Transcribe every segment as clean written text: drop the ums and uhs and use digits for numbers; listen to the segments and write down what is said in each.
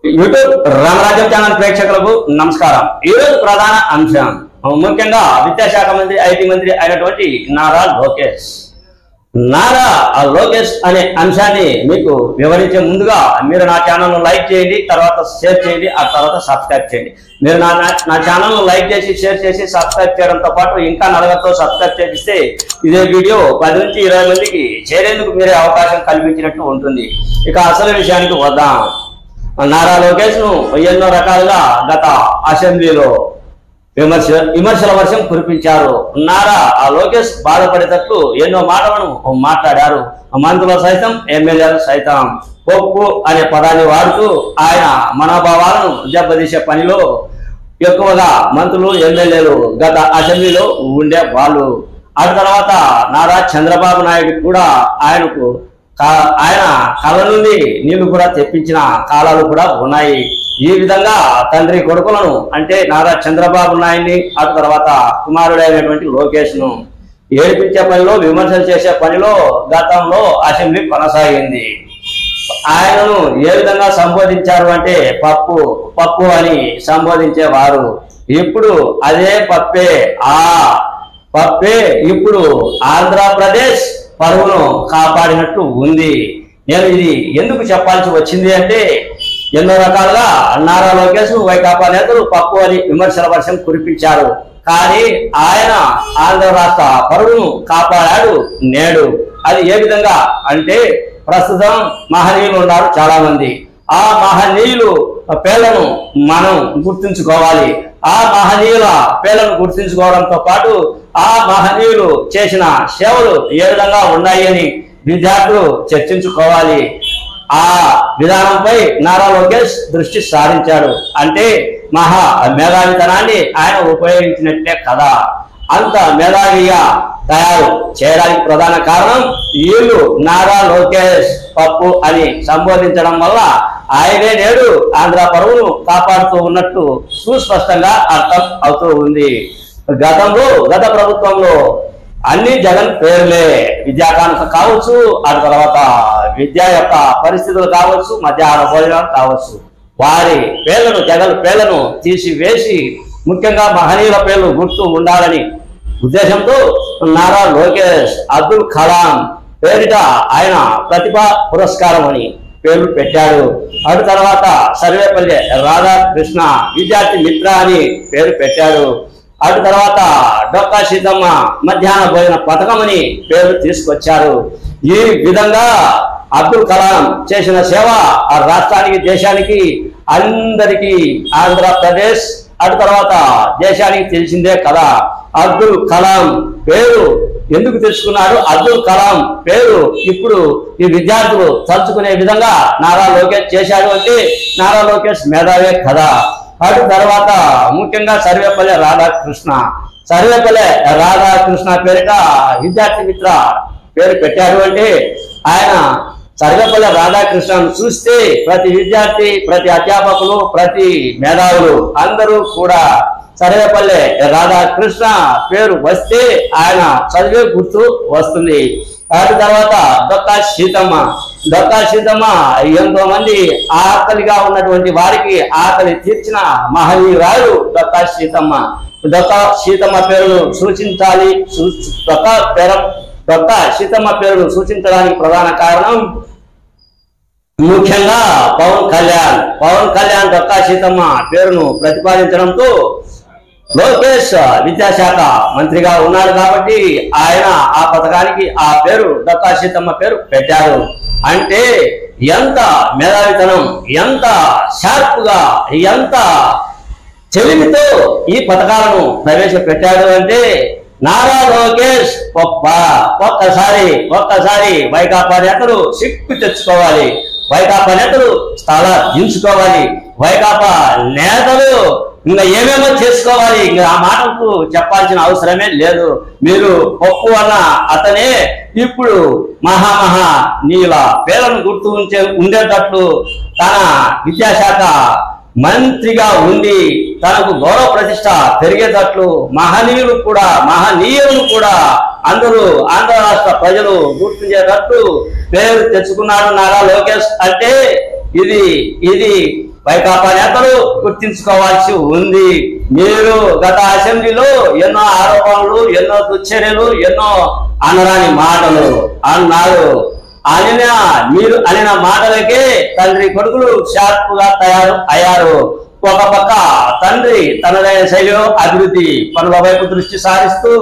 YouTube రామరాజ్యం channel ప్రేక్షకులకు నమస్కారం। ఈ రోజు ప్రధాన అంశం ముఖ్యంగా విద్యాశాఖ మంత్రి ఐటీ మంత్రి అయినటువంటి నారా లోకేష్ అనే అంశాన్ని మీకు వివరించే ముందుగా మీరు నా ఛానల్ను లైక్ చేయండి, తర్వాత షేర్ చేయండి, ఆ తర్వాత సబ్స్క్రైబ్ చేయండి। మీరు నా ఛానల్ను లైక్ చేసి షేర్ చేసి సబ్స్క్రైబ్ చేయడంతో పాటు ఇంకా నలుగురితో సబ్స్క్రైబ్ చేపిస్తే ఇదే వీడియో 10 నుంచి 20 మందికి చేరేందుకు మీరే అవకాశం కల్పించినట్టు ఉంటుంది। ఇక అసలు విషయానికి వద్దాం। నారా లోకేష్ ను ఎన్నో రకాలుగా గత అసెంబ్లీలో విమర్శల వర్షం కురిపించారు। నారా లోకేష్ బాధపడేటట్లు ఎన్నో మాటలను మాట్లాడారు। మంత్రులు సైతం ఎమ్మెల్యేలు సైతం పొప్పు అనే పదాన్ని వాడుతూ ఆయన మనోభావాలను దెబ్బతీసే పనిలో ఎక్కువగా మంత్రులు ఎమ్మెల్యేలు గత అసెంబ్లీలో ఉండే వాళ్ళు। ఆ తర్వాత నారా చంద్రబాబు నాయుడు కూడా ఆయన కళ్ళ నుండి నీళ్లు కూడా తెప్పించిన కాలాలు కూడా ఉన్నాయి। ఈ విధంగా తండ్రి కొడుకులను అంటే నారా చంద్రబాబు నాయుడిని ఆ తర్వాత కుమారుడైనటువంటి లోకేష్ ను ఏడిపించే పనిలో విమర్శలు చేసే పనిలో గతంలో అసెంబ్లీ కొనసాగింది। ఆయనను ఏ విధంగా సంబోధించారు అంటే పప్పు అని సంబోధించేవారు। ఇప్పుడు అదే పప్పే ఇప్పుడు ఆంధ్రప్రదేశ్ పరువును కాపాడినట్టు ఉంది। నేను ఇది ఎందుకు చెప్పాల్సి వచ్చింది అంటే ఎన్నో రకాలుగా నారా లోకేష్ వైకాపా నేతలు పప్పు అని విమర్శల వర్షం కురిపించారు, కానీ ఆయన ఆంధ్ర రాష్ట్ర పరువును కాపాడాడు నేడు। అది ఏ విధంగా అంటే ప్రస్తుతం మహనీయులు ఉన్నారు చాలా మంది, ఆ మహనీయులు పేర్లను మనం గుర్తుంచుకోవాలి। ఆ మహనీయుల పేర్లను గుర్తుంచుకోవడంతో పాటు ఆ మహనీయులు చేసిన సేవలు ఏ విధంగా ఉన్నాయి అని విద్యార్థులు చర్చించుకోవాలి। ఆ విధానంపై నారా లోకేష్ దృష్టి సారించాడు అంటే మహా మేధావితనాన్ని ఆయన ఉపయోగించినట్టే కదా। అంత మేధావిగా తయారు చేయడానికి ప్రధాన కారణం వీళ్ళు నారా లోకేష్ పప్పు అని సంబోధించడం వల్ల ఆయనే నేడు ఆంధ్ర పరువును కాపాడుతూ ఉన్నట్టు సుస్పష్టంగా అర్థం అవుతూ ఉంది। గత ప్రభుత్వంలో అన్ని జగన్ పేర్లే, విద్యాకాంక్ష కావచ్చు, ఆ తర్వాత విద్య యొక్క పరిస్థితులు కావచ్చు, మధ్యాహ్న భోజనాలు కావచ్చు, వారి జగన్ పేర్లను తీసివేసి ముఖ్యంగా మహనీయుల పేర్లు గుర్తు ఉండాలని ఉద్దేశంతో నారా లోకేష్ అబ్దుల్ కలాం పేరిట ఆయన ప్రతిభా పురస్కారం అని పేర్లు పెట్టాడు। అటు తర్వాత సర్వేపల్లి రాధాకృష్ణ విద్యార్థి మిత్ర అని పేరు పెట్టాడు। అటు తర్వాత డొక్కా సీతమ్మ మధ్యాహ్న భోజన పథకం అని పేరు తీసుకొచ్చారు। ఈ విధంగా అబ్దుల్ కలాం చేసిన సేవ ఆ రాష్ట్రానికి దేశానికి అందరికీ ఆంధ్రప్రదేశ్ అటు తర్వాత దేశానికి తెలిసిందే కదా। అబ్దుల్ కలాం పేరు ఎందుకు తెలుసుకున్నాడు? అబ్దుల్ కలాం పేరు ఇప్పుడు ఈ విద్యార్థులు తలుచుకునే విధంగా నారా లోకేష్ చేశాడు అంటే నారా లోకేష్ మేధావే కదా। అటు తర్వాత ముఖ్యంగా సర్వేపల్లి రాధాకృష్ణ పేరిట విద్యార్థి మిత్ర పేరు పెట్టాడు అంటే ఆయన సర్వేపల్లి రాధాకృష్ణను చూస్తే ప్రతి విద్యార్థి, ప్రతి అధ్యాపకులు, ప్రతి మేధావులు అందరూ కూడా సర్వేపల్లి రాధాకృష్ణ పేరు వస్తే ఆయన చదివే గుర్తు వస్తుంది। అటు తర్వాత డొక్కా సీతమ్మ ఎంతో మంది ఆకలిగా ఉన్నటువంటి వారికి ఆకలి తీర్చిన మహనీయురాలు డొక్కా సీతమ్మ పేరును సూచించాలి। డొక్కా సీతమ్మ పేరును సూచించడానికి ప్రధాన కారణం ముఖ్యంగా పవన్ కళ్యాణ్ డొక్కా సీతమ్మ పేరును ప్రతిపాదించడంతో లోకేష్ విద్యాశాఖ మంత్రిగా ఉన్నాడు కాబట్టి ఆయన ఆ పథకానికి ఆ పేరు డొక్కా సీతమ్మ పేరు పెట్టారు। అంటే ఎంత మేధావితనం, ఎంత షార్ప్ గా, ఎంత చెలిమితో ఈ పథకాలను ప్రవేశపెట్టాడు అంటే నారా లోకేష్ ఒక్కసారి వైకాపా నేతలు సిక్కు తెచ్చుకోవాలి, వైకాపా నేతలు స్థల దించుకోవాలి, వైకాపా నేతలు ఇంకా ఏమేమో చేసుకోవాలి, ఇంకా ఆ మాటకు చెప్పాల్సిన అవసరమే లేదు। మీరు పప్పు అన్న అతనే ఇప్పుడు నీల పేర్లను గుర్తు ఉండేటట్లు తన విద్యాశాఖ మంత్రిగా ఉండి తనకు గౌరవ ప్రతిష్ట పెరిగేటట్లు మహనీయులను కూడా అందరూ ఆంధ్ర రాష్ట్ర ప్రజలు గుర్తించేటట్లు పేరు తెచ్చుకున్నాడు నారా లోకేష్ అంటే ఇది వైకాపా నేతలు గుర్తించుకోవాల్సి ఉంది. మీరు గత అసెంబ్లీలో ఎన్నో ఆరోపణలు, ఎన్నో దుశ్చర్యలు, ఎన్నో అనరాని మాటలు అన్నారు. మీరు అనిన మాటలకే తండ్రి కొడుకులు షార్ప్గా తయారు అయ్యారు. ఒక పక్క తండ్రి తనదైన శైలిలో అభివృద్ధి పనుల వైపు దృష్టి సారిస్తూ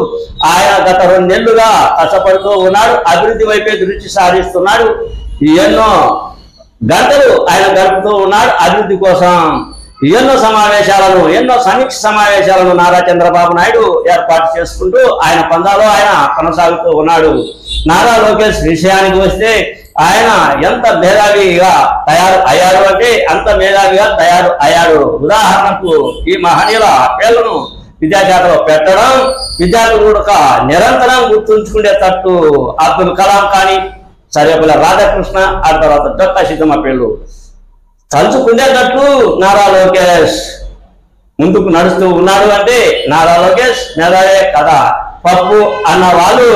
ఆయన గత 2 నెలలుగా కష్టపడుతూ ఉన్నాడు. అభివృద్ధి వైపే దృష్టి సారిస్తున్నాడు. ఎన్నో గంటలు ఆయన గడుపుతూ ఉన్నాడు అభివృద్ధి కోసం. ఎన్నో సమావేశాలను, ఎన్నో సమీక్ష సమావేశాలను నారా చంద్రబాబు నాయుడు ఏర్పాటు చేసుకుంటూ ఆయన పందాలో ఆయన కొనసాగుతూ ఉన్నాడు. నారా లోకేష్ విషయానికి వస్తే ఆయన ఎంత మేధావిగా తయారు అయ్యాడు అంటే అంత మేధావిగా తయారు అయ్యాడు. ఉదాహరణకు ఈ మహనీయుల పేర్లను విద్యాశాఖలో పెట్టడం, విద్యార్థులు కూడా నిరంతరం గుర్తుంచుకునేటట్టు అబ్దుల్ కలాం కానీ, సర్వేపల్లి రాధాకృష్ణ, ఆ తర్వాత డొక్కా సీతమ్మ పేర్లు తలుచుకునేటట్టు నారా లోకేష్ ముందుకు నడుస్తూ ఉన్నాడు అంటే నారా లోకేష్ మేధావే కదా. పప్పు అన్న వాళ్ళు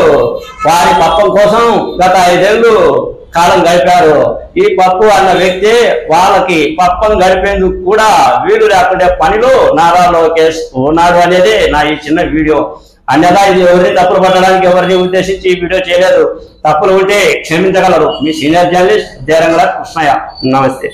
వారి పప్పం కోసం గత 5 ఏళ్ళు కాలం గడిపారు. ఈ పప్పు అన్న వ్యక్తి వాళ్ళకి పప్పం గడిపేందుకు కూడా వీలు లేకుండే పనిలో నారా లోకేష్ ఉన్నాడు అనేది నా ఈ చిన్న వీడియో. అన్యదా ఇది ఎవరిని తప్పులు పట్టడానికి ఎవరిని ఉద్దేశించి ఈ వీడియో చేయలేదు. తప్పులు ఉంటే క్షమించగలరు. మీ సీనియర్ జర్నలిస్ట్ దేరంగల కృష్ణయ్య. నమస్తే.